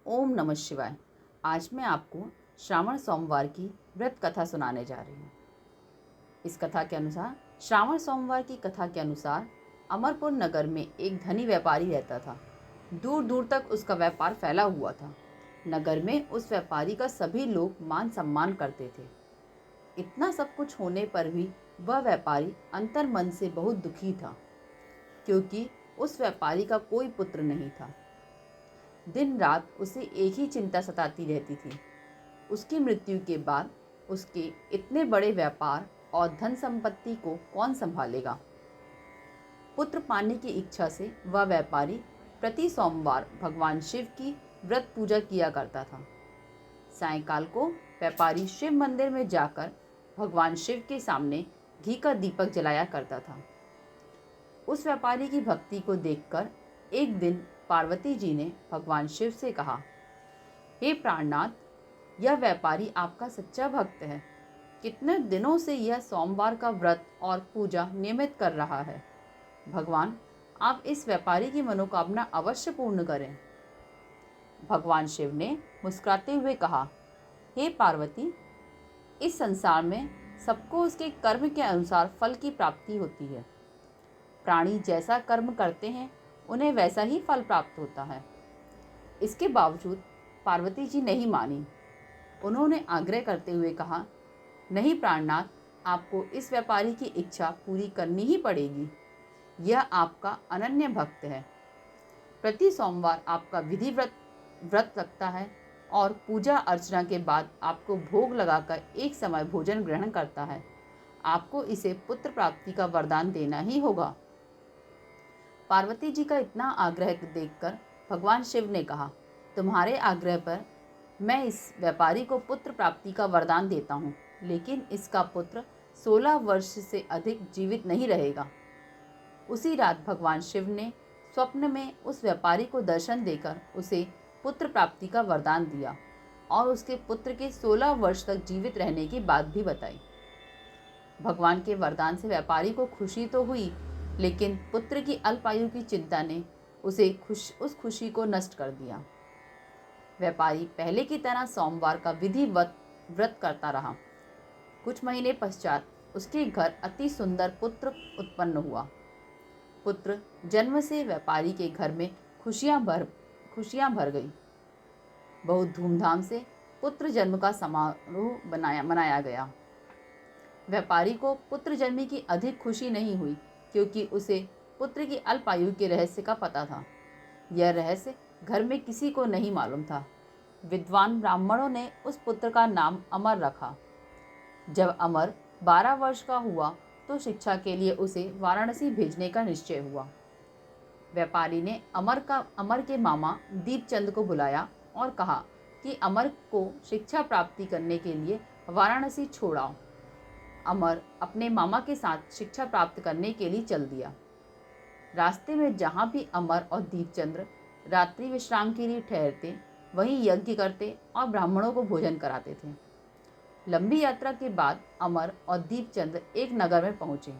ओम नमः शिवाय। आज मैं आपको श्रावण सोमवार की व्रत कथा सुनाने जा रही हूँ। इस कथा के अनुसार श्रावण सोमवार की कथा के अनुसार अमरपुर नगर में एक धनी व्यापारी रहता था। दूर दूर तक उसका व्यापार फैला हुआ था। नगर में उस व्यापारी का सभी लोग मान सम्मान करते थे। इतना सब कुछ होने पर भी वह व्यापारी अंतर मन से बहुत दुखी था, क्योंकि उस व्यापारी का कोई पुत्र नहीं था। दिन रात उसे एक ही चिंता सताती रहती थी, उसकी मृत्यु के बाद उसके इतने बड़े व्यापार और धन संपत्ति को कौन संभालेगा। पुत्र पाने की इच्छा से वह व्यापारी प्रति सोमवार भगवान शिव की व्रत पूजा किया करता था। सायंकाल को व्यापारी शिव मंदिर में जाकर भगवान शिव के सामने घी का दीपक जलाया करता था। उस व्यापारी की भक्ति को देखकर एक दिन पार्वती जी ने भगवान शिव से कहा, हे प्राणनाथ, यह व्यापारी आपका सच्चा भक्त है। कितने दिनों से यह सोमवार का व्रत और पूजा नियमित कर रहा है। भगवान, आप इस व्यापारी की मनोकामना अवश्य पूर्ण करें। भगवान शिव ने मुस्कुराते हुए कहा, हे पार्वती, इस संसार में सबको उसके कर्म के अनुसार फल की प्राप्ति होती है। प्राणी जैसा कर्म करते हैं उन्हें वैसा ही फल प्राप्त होता है। इसके बावजूद पार्वती जी नहीं मानी। उन्होंने आग्रह करते हुए कहा, नहीं प्राणनाथ, आपको इस व्यापारी की इच्छा पूरी करनी ही पड़ेगी। यह आपका अनन्य भक्त है। प्रति सोमवार आपका विधि व्रत रखता है और पूजा अर्चना के बाद आपको भोग लगाकर एक समय भोजन ग्रहण करता है। आपको इसे पुत्र प्राप्ति का वरदान देना ही होगा। पार्वती जी का इतना आग्रह देखकर भगवान शिव ने कहा, तुम्हारे आग्रह पर मैं इस व्यापारी को पुत्र प्राप्ति का वरदान देता हूँ, लेकिन इसका पुत्र 16 वर्ष से अधिक जीवित नहीं रहेगा। उसी रात भगवान शिव ने स्वप्न में उस व्यापारी को दर्शन देकर उसे पुत्र प्राप्ति का वरदान दिया और उसके पुत्र के 16 वर्ष तक जीवित रहने की बात भी बताई। भगवान के वरदान से व्यापारी को खुशी तो हुई, लेकिन पुत्र की अल्पायु की चिंता ने उस खुशी को नष्ट कर दिया। व्यापारी पहले की तरह सोमवार का विधिवत व्रत करता रहा। कुछ महीने पश्चात उसके घर अति सुंदर पुत्र उत्पन्न हुआ। पुत्र जन्म से व्यापारी के घर में खुशियां भर गई। बहुत धूमधाम से पुत्र जन्म का समारोह मनाया गया। व्यापारी को पुत्र जन्म की अधिक खुशी नहीं हुई, क्योंकि उसे पुत्र की अल्पायु के रहस्य का पता था। यह रहस्य घर में किसी को नहीं मालूम था। विद्वान ब्राह्मणों ने उस पुत्र का नाम अमर रखा। जब अमर 12 वर्ष का हुआ तो शिक्षा के लिए उसे वाराणसी भेजने का निश्चय हुआ। व्यापारी ने अमर के मामा दीपचंद को बुलाया और कहा कि अमर को शिक्षा प्राप्ति करने के लिए वाराणसी छोड़ाओ। अमर अपने मामा के साथ शिक्षा प्राप्त करने के लिए चल दिया। रास्ते में जहाँ भी अमर और दीपचंद्र रात्रि विश्राम के लिए ठहरते, वहीं यज्ञ करते और ब्राह्मणों को भोजन कराते थे। लंबी यात्रा के बाद अमर और दीपचंद्र एक नगर में पहुँचे।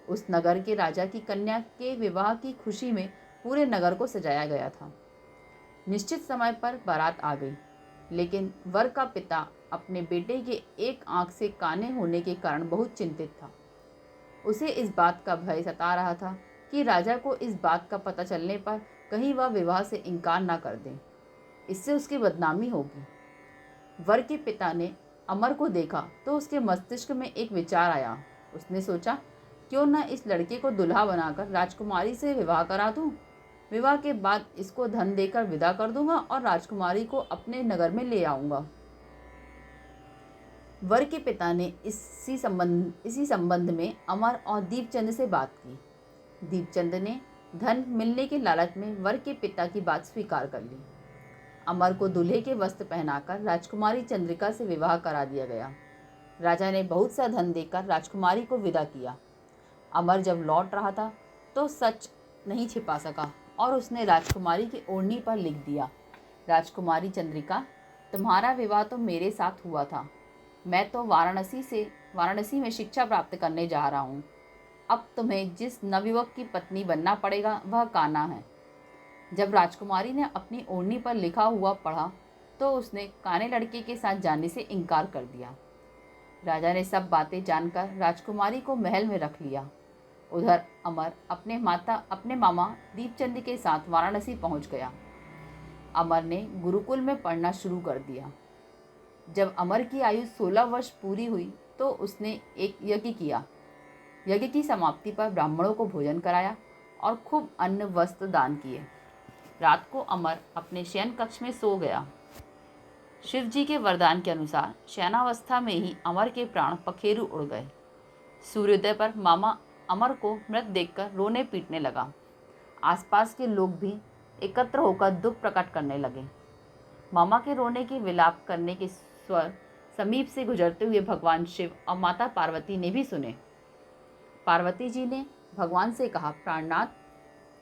उस नगर के राजा की कन्या के विवाह की खुशी में पूरे नगर को सजाया गया था। निश्चित समय पर बारात आ गई, लेकिन वर का पिता अपने बेटे के एक आंख से काने होने के कारण बहुत चिंतित था। उसे इस बात का भय सता रहा था कि राजा को इस बात का पता चलने पर कहीं वह विवाह से इनकार ना कर दे, इससे उसकी बदनामी होगी। वर के पिता ने अमर को देखा तो उसके मस्तिष्क में एक विचार आया। उसने सोचा, क्यों न इस लड़के को दुल्हा बनाकर राजकुमारी से विवाह करा दूं। विवाह के बाद इसको धन देकर विदा कर दूंगा और राजकुमारी को अपने नगर में ले आऊंगा। वर के पिता ने इसी संबंध में अमर और दीपचंद से बात की। दीपचंद ने धन मिलने के लालच में वर के पिता की बात स्वीकार कर ली। अमर को दूल्हे के वस्त्र पहनाकर राजकुमारी चंद्रिका से विवाह करा दिया गया। राजा ने बहुत सा धन देकर राजकुमारी को विदा किया। अमर जब लौट रहा था तो सच नहीं छिपा सका और उसने राजकुमारी की ओढ़नी पर लिख दिया, राजकुमारी चंद्रिका, तुम्हारा विवाह तो मेरे साथ हुआ था। मैं तो वाराणसी में शिक्षा प्राप्त करने जा रहा हूँ। अब तुम्हें जिस नवयुवक की पत्नी बनना पड़ेगा वह कान्हा है। जब राजकुमारी ने अपनी ओढ़नी पर लिखा हुआ पढ़ा तो उसने काने लड़के के साथ जाने से इनकार कर दिया। राजा ने सब बातें जानकर राजकुमारी को महल में रख लिया। उधर अमर अपने मामा दीपचंद के साथ वाराणसी पहुंच गया। अमर ने गुरुकुल में पढ़ना शुरू कर दिया। जब अमर की आयु 16 वर्ष पूरी हुई तो उसने एक यज्ञ किया। यज्ञ की समाप्ति पर ब्राह्मणों को भोजन कराया और खूब अन्न वस्त्र दान किए। रात को अमर अपने शयन कक्ष में सो गया। शिव जी के वरदान के अनुसार शयनावस्था में ही अमर के प्राण पखेरु उड़ गए। सूर्योदय पर मामा अमर को मृत देखकर रोने पीटने लगा। आसपास के लोग भी एकत्र होकर दुख प्रकट करने लगे। मामा के रोने की विलाप करने के स्वर समीप से गुजरते हुए भगवान शिव और माता पार्वती ने भी सुने। पार्वती जी ने भगवान से कहा, प्राणनाथ,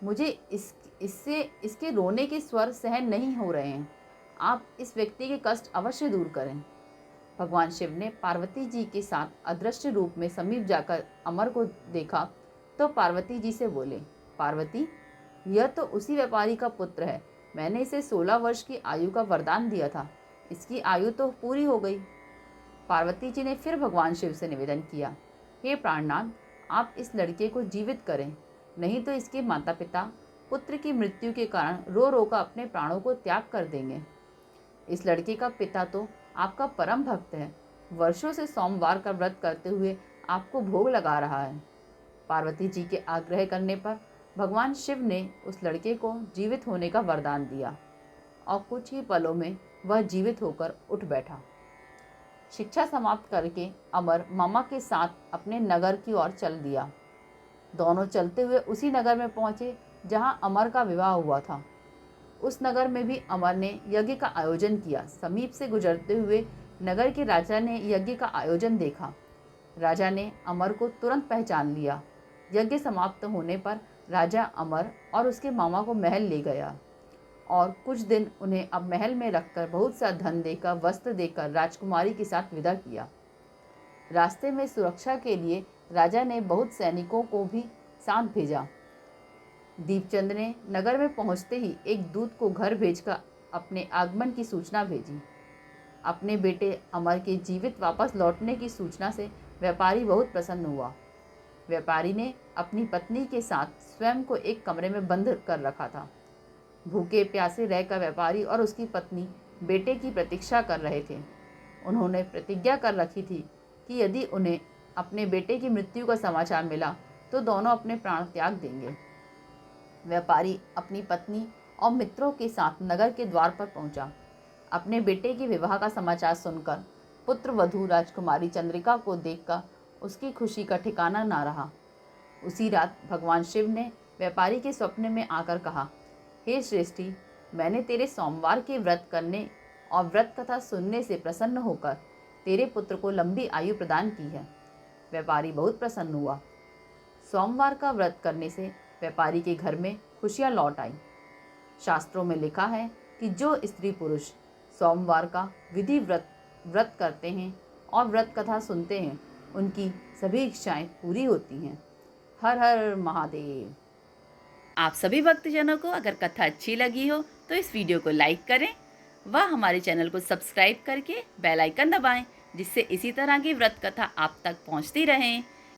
मुझे इसके रोने के स्वर सहन नहीं हो रहे हैं। आप इस व्यक्ति के कष्ट अवश्य दूर करें। भगवान शिव ने पार्वती जी के साथ अदृश्य रूप में समीप जाकर अमर को देखा तो पार्वती जी से बोले, पार्वती, यह तो उसी व्यापारी का पुत्र है। मैंने इसे 16 वर्ष की आयु का वरदान दिया था। इसकी आयु तो पूरी हो गई। पार्वती जी ने फिर भगवान शिव से निवेदन किया, हे प्राणनाथ, आप इस लड़के को जीवित करें, नहीं तो इसके माता पिता पुत्र की मृत्यु के कारण रो रो कर अपने प्राणों को त्याग कर देंगे। इस लड़के का पिता तो आपका परम भक्त है। वर्षों से सोमवार का व्रत करते हुए आपको भोग लगा रहा है। पार्वती जी के आग्रह करने पर भगवान शिव ने उस लड़के को जीवित होने का वरदान दिया और कुछ ही पलों में वह जीवित होकर उठ बैठा। शिक्षा समाप्त करके अमर मामा के साथ अपने नगर की ओर चल दिया। दोनों चलते हुए उसी नगर में पहुंचे जहां अमर का विवाह हुआ था। उस नगर में भी अमर ने यज्ञ का आयोजन किया। समीप से गुजरते हुए नगर के राजा ने यज्ञ का आयोजन देखा। राजा ने अमर को तुरंत पहचान लिया। यज्ञ समाप्त होने पर राजा अमर और उसके मामा को महल ले गया और कुछ दिन उन्हें अब महल में रखकर बहुत सा धन देकर, वस्त्र देकर राजकुमारी के साथ विदा किया। रास्ते में सुरक्षा के लिए राजा ने बहुत सैनिकों को भी साथ भेजा। दीपचंद ने नगर में पहुंचते ही एक दूत को घर भेजकर अपने आगमन की सूचना भेजी। अपने बेटे अमर के जीवित वापस लौटने की सूचना से व्यापारी बहुत प्रसन्न हुआ। व्यापारी ने अपनी पत्नी के साथ स्वयं को एक कमरे में बंद कर रखा था। भूखे प्यासे रहकर व्यापारी और उसकी पत्नी बेटे की प्रतीक्षा कर रहे थे। उन्होंने प्रतिज्ञा कर रखी थी कि यदि उन्हें अपने बेटे की मृत्यु का समाचार मिला तो दोनों अपने प्राण त्याग देंगे। व्यापारी अपनी पत्नी और मित्रों के साथ नगर के द्वार पर पहुंचा। अपने बेटे के विवाह का समाचार सुनकर पुत्र वधू राजकुमारी चंद्रिका को देखकर उसकी खुशी का ठिकाना ना रहा। उसी रात भगवान शिव ने व्यापारी के स्वप्न में आकर कहा, हे श्रेष्ठी, मैंने तेरे सोमवार के व्रत करने और व्रत कथा सुनने से प्रसन्न होकर तेरे पुत्र को लंबी आयु प्रदान की है। व्यापारी बहुत प्रसन्न हुआ। सोमवार का व्रत करने से व्यापारी के घर में खुशियां लौट आई। शास्त्रों में लिखा है कि जो स्त्री पुरुष सोमवार का विधि व्रत करते हैं और व्रत कथा सुनते हैं, उनकी सभी इच्छाएं पूरी होती हैं। हर हर महादेव। आप सभी भक्तजनों को अगर कथा अच्छी लगी हो तो इस वीडियो को लाइक करें व हमारे चैनल को सब्सक्राइब करके बेल आइकन दबाएं, जिससे इसी तरह की व्रत कथा आप तक पहुंचती रहें।